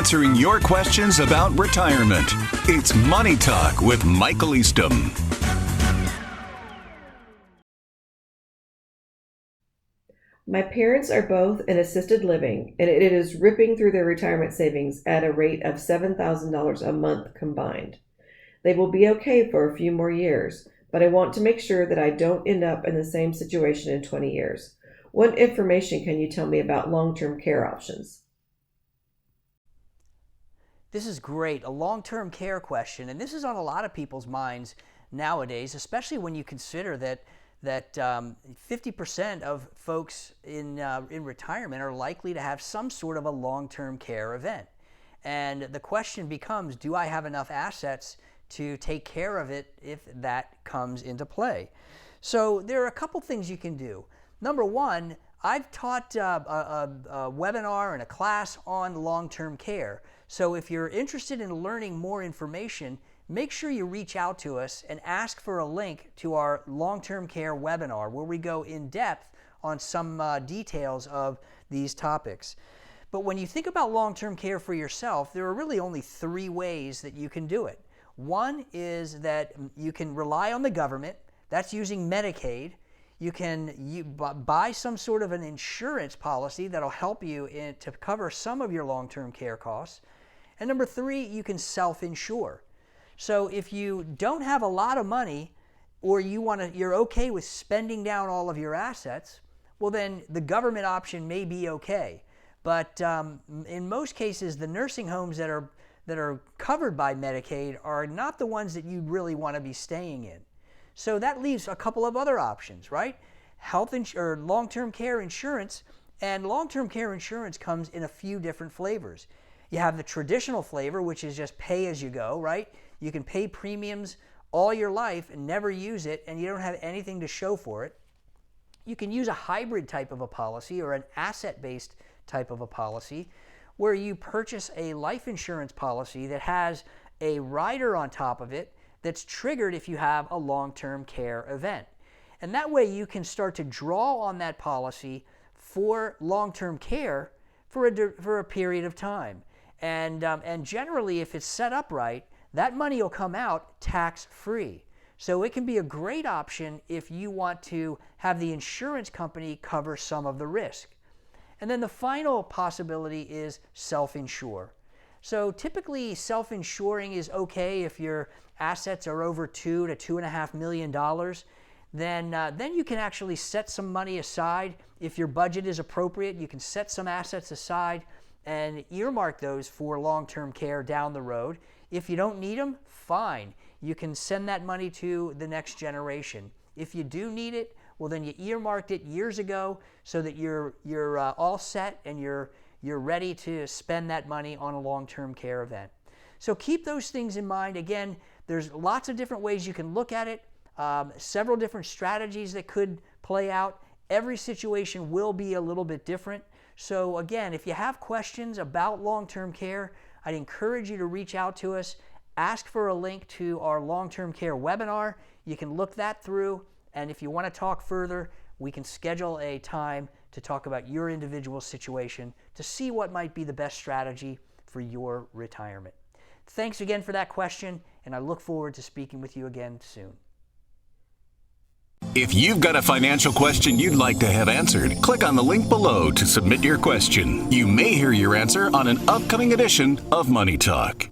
answering your questions about retirement. It's Money Talk with Michael Eastham. My parents are both in assisted living, and it is ripping through their retirement savings at a rate of $7,000 a month combined. They will be okay for a few more years, but I want to make sure that I don't end up in the same situation in 20 years. What information can you tell me about long-term care options? This is great, a long-term care question, and this is on a lot of people's minds nowadays, especially when you consider that 50% of folks in retirement are likely to have some sort of a long-term care event. And the question becomes, do I have enough assets to take care of it if that comes into play? So there are a couple things you can do. Number one, I've taught a webinar and a class on long-term care. So if you're interested in learning more information, make sure you reach out to us and ask for a link to our long-term care webinar where we go in depth on some details of these topics. But when you think about long-term care for yourself, there are really only three ways that you can do it. One is that you can rely on the government. That's using Medicaid. You can buy some sort of an insurance policy that'll help you to cover some of your long-term care costs. And number three, you can self-insure. So if you don't have a lot of money, or you're okay with spending down all of your assets, well then the government option may be okay. But in most cases, the nursing homes that are covered by Medicaid are not the ones that you really want to be staying in. So that leaves a couple of other options, right? Or long-term care insurance, and long-term care insurance comes in a few different flavors. You have the traditional flavor, which is just pay as you go, right? You can pay premiums all your life and never use it, and you don't have anything to show for it. You can use a hybrid type of a policy or an asset-based type of a policy where you purchase a life insurance policy that has a rider on top of it that's triggered if you have a long-term care event. And that way you can start to draw on that policy for long-term care for a period of time. And generally, if it's set up right, that money will come out tax-free. So it can be a great option if you want to have the insurance company cover some of the risk. And then the final possibility is self-insure. So typically self-insuring is okay if your assets are over $2 to $2.5 million. Then you can actually set some money aside. If your budget is appropriate, you can set some assets aside and earmark those for long-term care down the road. If you don't need them, fine. You can send that money to the next generation. If you do need it, well then you earmarked it years ago so that you're all set and you're ready to spend that money on a long-term care event. So keep those things in mind. Again, there's lots of different ways you can look at it, several different strategies that could play out. Every situation will be a little bit different. So again, if you have questions about long-term care, I'd encourage you to reach out to us. Ask for a link to our long-term care webinar. You can look that through, and if you want to talk further, we can schedule a time to talk about your individual situation to see what might be the best strategy for your retirement. Thanks again for that question, and I look forward to speaking with you again soon. If you've got a financial question you'd like to have answered, click on the link below to submit your question. You may hear your answer on an upcoming edition of Money Talk.